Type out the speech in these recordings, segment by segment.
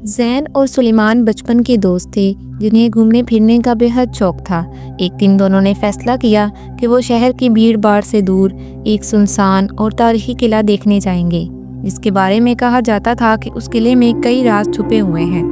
زین اور سلیمان بچپن کے دوست تھے جنہیں گھومنے پھرنے کا بے حد شوق تھا۔ ایک دن دونوں نے فیصلہ کیا کہ وہ شہر کی بھیڑ بھاڑ سے دور ایک سنسان اور تاریخی قلعہ دیکھنے جائیں گے، جس کے بارے میں کہا جاتا تھا کہ اس قلعے میں کئی راز چھپے ہوئے ہیں۔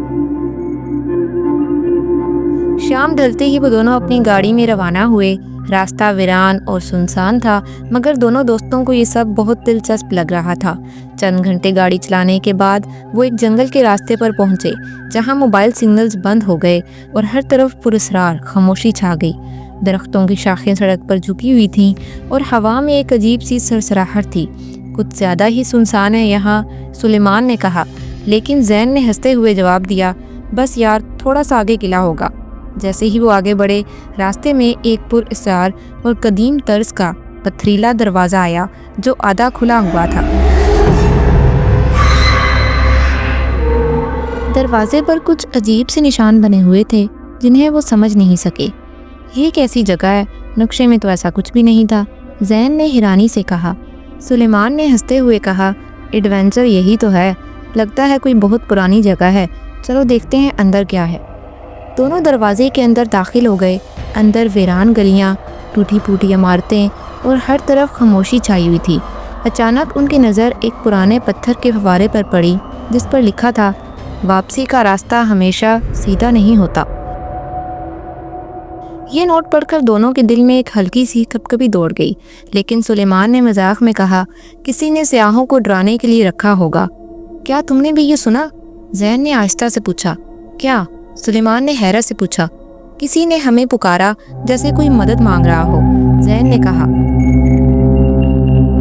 شام ڈھلتے ہی وہ دونوں اپنی گاڑی میں روانہ ہوئے۔ راستہ ویران اور سنسان تھا، مگر دونوں دوستوں کو یہ سب بہت دلچسپ لگ رہا تھا۔ چند گھنٹے گاڑی چلانے کے بعد وہ ایک جنگل کے راستے پر پہنچے، جہاں موبائل سگنلز بند ہو گئے اور ہر طرف پراسرار خاموشی چھا گئی۔ درختوں کی شاخیں سڑک پر جھکی ہوئی تھیں اور ہوا میں ایک عجیب سی سرسراہٹ تھی۔ کچھ زیادہ ہی سنسان ہے یہاں، سلیمان نے کہا، لیکن زین نے ہنستے ہوئے جواب دیا، بس یار تھوڑا سا آگے قلعہ ہوگا۔ جیسے ہی وہ آگے بڑھے، راستے میں ایک پراسرار اور قدیم طرز کا پتھریلا دروازہ آیا جو آدھا کھلا ہوا تھا۔ دروازے پر کچھ عجیب سے نشان بنے ہوئے تھے جنہیں وہ سمجھ نہیں سکے۔ یہ کیسی جگہ ہے؟ نقشے میں تو ایسا کچھ بھی نہیں تھا، زین نے حیرانی سے کہا۔ سلیمان نے ہنستے ہوئے کہا، ایڈونچر یہی تو ہے، لگتا ہے کوئی بہت پرانی جگہ ہے، چلو دیکھتے ہیں اندر کیا ہے۔ دونوں دروازے کے اندر داخل ہو گئے۔ اندر ویران گلیاں، ٹوٹی پھوٹی عمارتیں اور ہر طرف خاموشی چھائی ہوئی تھی۔ اچانک ان کی نظر ایک پرانے پتھر کے فوارے پر پڑی جس پر لکھا تھا، واپسی کا راستہ ہمیشہ سیدھا نہیں ہوتا۔ یہ نوٹ پڑھ کر دونوں کے دل میں ایک ہلکی سی کپکپی دوڑ گئی، لیکن سلیمان نے مذاق میں کہا، کسی نے سیاحوں کو ڈرانے کے لیے رکھا ہوگا۔ کیا تم نے بھی یہ سنا؟ زین نے آہستہ سے پوچھا۔ کیا؟ سلیمان نے حیرت سے پوچھا۔ کسی نے ہمیں پکارا جیسے کوئی مدد مانگ رہا ہو، زین نے کہا۔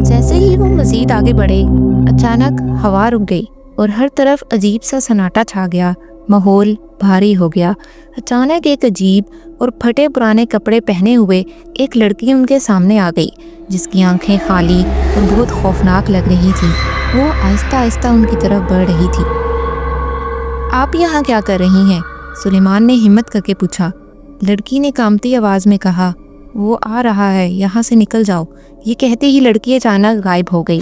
جیسے ہی وہ مزید آگے بڑھے، اچانک ہوا رک گئی اور ہر طرف عجیب سا سناٹا چھا گیا۔ ماحول بھاری ہو گیا۔ اچانک ایک عجیب اور پھٹے پرانے کپڑے پہنے ہوئے ایک لڑکی ان کے سامنے آ گئی، جس کی آنکھیں خالی اور بہت خوفناک لگ رہی تھی۔ وہ آہستہ آہستہ ان کی طرف بڑھ رہی تھی۔ آپ یہاں کیا کر رہی ہیں؟ سلیمان نے ہمت کر کے پوچھا۔ لڑکی نے کانپتی آواز میں کہا، وہ آ رہا ہے، یہاں سے نکل جاؤ۔ یہ کہتے ہی لڑکی اچانک غائب ہو گئی۔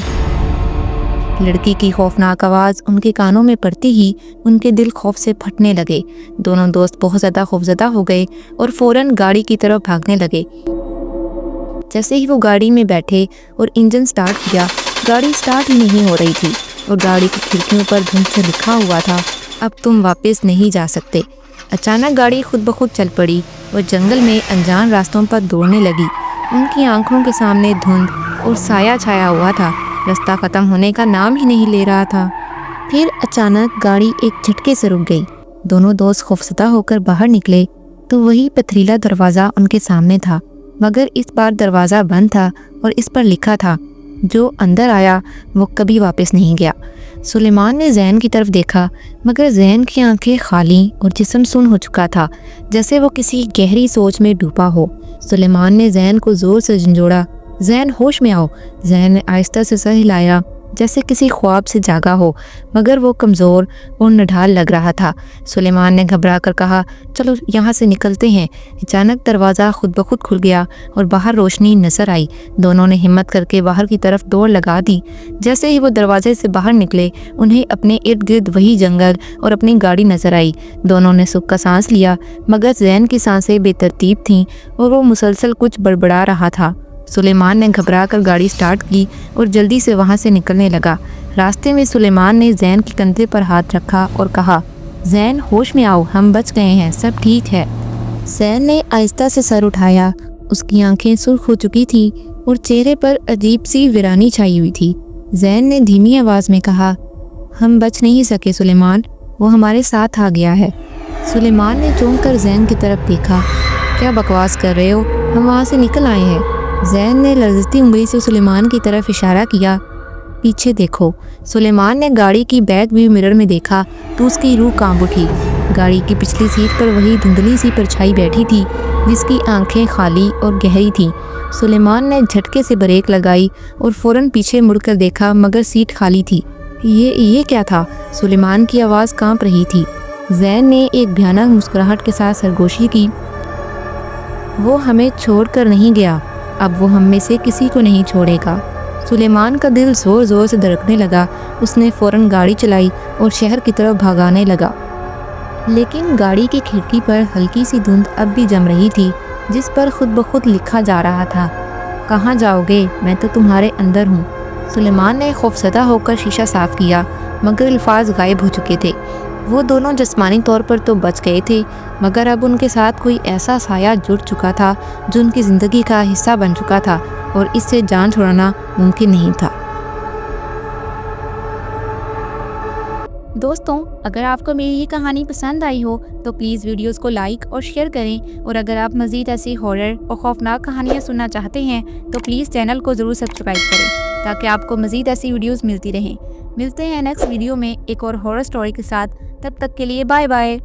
لڑکی کی خوفناک آواز ان کے کانوں میں پڑتی ہی ان کے دل خوف سے پھٹنے لگے۔ دونوں دوست بہت زیادہ خوفزدہ ہو گئے اور فوراً گاڑی کی طرف بھاگنے لگے۔ جیسے ہی وہ گاڑی میں بیٹھے اور انجن سٹارٹ کیا، گاڑی سٹارٹ ہی نہیں ہو رہی تھی اور گاڑی کی کھڑکیوں پر دھند سے لکھا ہوا تھا، اب تم واپس نہیں جا سکتے۔ اچانک گاڑی خود بخود چل پڑی اور جنگل میں انجان راستوں پر دوڑنے لگی۔ ان کی آنکھوں کے سامنے دھند اور سایہ چھایا ہوا تھا، راستہ ختم ہونے کا نام ہی نہیں لے رہا تھا۔ پھر اچانک گاڑی ایک جھٹکے سے رک گئی۔ دونوں دوست خوفزدہ ہو کر باہر نکلے تو وہی پتھریلا دروازہ ان کے سامنے تھا، مگر اس بار دروازہ بند تھا اور اس پر لکھا تھا، جو اندر آیا وہ کبھی واپس نہیں گیا۔ سلیمان نے زین کی طرف دیکھا، مگر زین کی آنکھیں خالی اور جسم سن ہو چکا تھا، جیسے وہ کسی گہری سوچ میں ڈوبا ہو۔ سلیمان نے زین کو زور سے جھنجھوڑا، زین ہوش میں آؤ۔ زین نے آہستہ سے سر ہلایا جیسے کسی خواب سے جاگا ہو، مگر وہ کمزور اور نڈھال لگ رہا تھا۔ سلیمان نے گھبرا کر کہا، چلو یہاں سے نکلتے ہیں۔ اچانک دروازہ خود بخود کھل گیا اور باہر روشنی نظر آئی۔ دونوں نے ہمت کر کے باہر کی طرف دوڑ لگا دی۔ جیسے ہی وہ دروازے سے باہر نکلے، انہیں اپنے ارد گرد وہی جنگل اور اپنی گاڑی نظر آئی۔ دونوں نے سکھ کا سانس لیا، مگر زین کی سانسیں بے ترتیب تھیں اور وہ مسلسل کچھ بڑبڑا رہا تھا۔ سلیمان نے گھبرا کر گاڑی سٹارٹ کی اور جلدی سے وہاں سے نکلنے لگا۔ راستے میں سلیمان نے زین کے کندھے پر ہاتھ رکھا اور کہا، زین ہوش میں آؤ، ہم بچ گئے ہیں، سب ٹھیک ہے۔ زین نے آہستہ سے سر اٹھایا، اس کی آنکھیں سرخ ہو چکی تھیں اور چہرے پر عجیب سی ویرانی چھائی ہوئی تھی۔ زین نے دھیمی آواز میں کہا، ہم بچ نہیں سکے سلیمان، وہ ہمارے ساتھ آ گیا ہے۔ سلیمان نے چونک کر زین کی طرف دیکھا، کیا بکواس کر رہے ہو، ہم وہاں سے نکل آئے ہیں۔ زین نے لرزتی انگلی سے سلیمان کی طرف اشارہ کیا، پیچھے دیکھو۔ سلیمان نے گاڑی کی بیک ویو مرر میں دیکھا تو اس کی روح کانپ اٹھی۔ گاڑی کی پچھلی سیٹ پر وہی دھندلی سی پرچھائی بیٹھی تھی جس کی آنکھیں خالی اور گہری تھیں۔ سلیمان نے جھٹکے سے بریک لگائی اور فوراً پیچھے مڑ کر دیکھا، مگر سیٹ خالی تھی۔ یہ کیا تھا؟ سلیمان کی آواز کانپ رہی تھی۔ زین نے ایک بھیانک مسکراہٹ کے ساتھ سرگوشی کی، وہ ہمیں چھوڑ کر نہیں گیا، اب وہ ہم میں سے کسی کو نہیں چھوڑے گا۔ سلیمان کا دل زور زور سے دھڑکنے لگا۔ اس نے فوراً گاڑی چلائی اور شہر کی طرف بھاگانے لگا، لیکن گاڑی کی کھڑکی پر ہلکی سی دھند اب بھی جم رہی تھی، جس پر خود بخود لکھا جا رہا تھا، کہاں جاؤ گے، میں تو تمہارے اندر ہوں۔ سلیمان نے خوفزدہ ہو کر شیشہ صاف کیا، مگر الفاظ غائب ہو چکے تھے۔ وہ دونوں جسمانی طور پر تو بچ گئے تھے، مگر اب ان کے ساتھ کوئی ایسا سایہ جڑ چکا تھا جو ان کی زندگی کا حصہ بن چکا تھا، اور اس سے جان چھڑانا ممکن نہیں تھا۔ دوستوں، اگر آپ کو میری یہ کہانی پسند آئی ہو تو پلیز ویڈیوز کو لائک اور شیئر کریں، اور اگر آپ مزید ایسی ہارر اور خوفناک کہانیاں سننا چاہتے ہیں تو پلیز چینل کو ضرور سبسکرائب کریں تاکہ آپ کو مزید ایسی ویڈیوز ملتی رہیں۔ ملتے ہیں نیکسٹ ویڈیو میں ایک اور ہارر سٹوری کے ساتھ، تب تک کے لیے بائے بائے۔